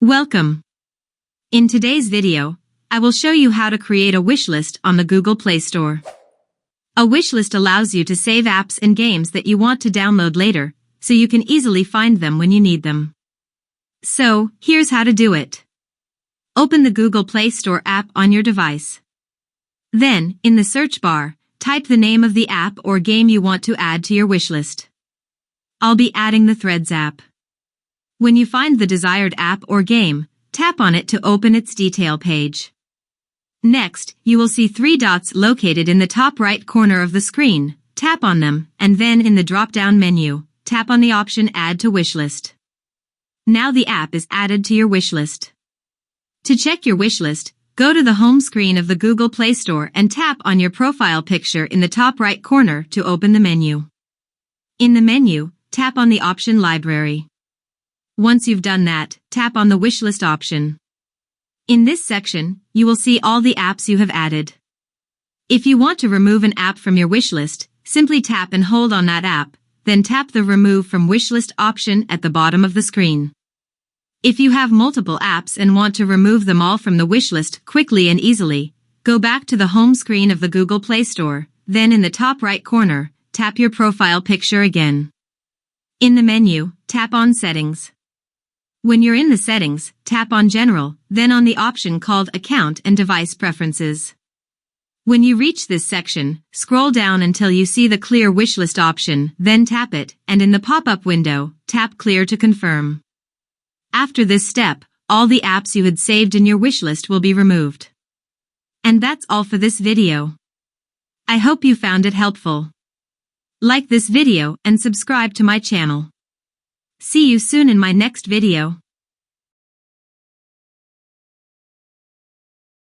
Welcome. In today's video, I will show you how to create a wishlist on the Google Play Store. A wishlist allows you to save apps and games that you want to download later, so you can easily find them when you need them. So, here's how to do it. Open the Google Play Store app on your device. Then, in the search bar, type the name of the app or game you want to add to your wishlist. I'll be adding the Threads app. When you find the desired app or game, tap on it to open its detail page. Next, you will see 3 dots located in the top right corner of the screen. Tap on them, and then in the drop-down menu, tap on the option Add to Wishlist. Now the app is added to your wishlist. To check your wishlist, go to the home screen of the Google Play Store and tap on your profile picture in the top right corner to open the menu. In the menu, tap on the option Library. Once you've done that, tap on the Wishlist option. In this section, you will see all the apps you have added. If you want to remove an app from your wishlist, simply tap and hold on that app, then tap the Remove from Wishlist option at the bottom of the screen. If you have multiple apps and want to remove them all from the wishlist quickly and easily, go back to the home screen of the Google Play Store, then in the top right corner, tap your profile picture again. In the menu, tap on Settings. When you're in the settings, tap on General, then on the option called Account and Device Preferences. When you reach this section, scroll down until you see the Clear Wishlist option, then tap it, and in the pop-up window, tap Clear to confirm. After this step, all the apps you had saved in your wishlist will be removed. And that's all for this video. I hope you found it helpful. Like this video and subscribe to my channel. See you soon in my next video.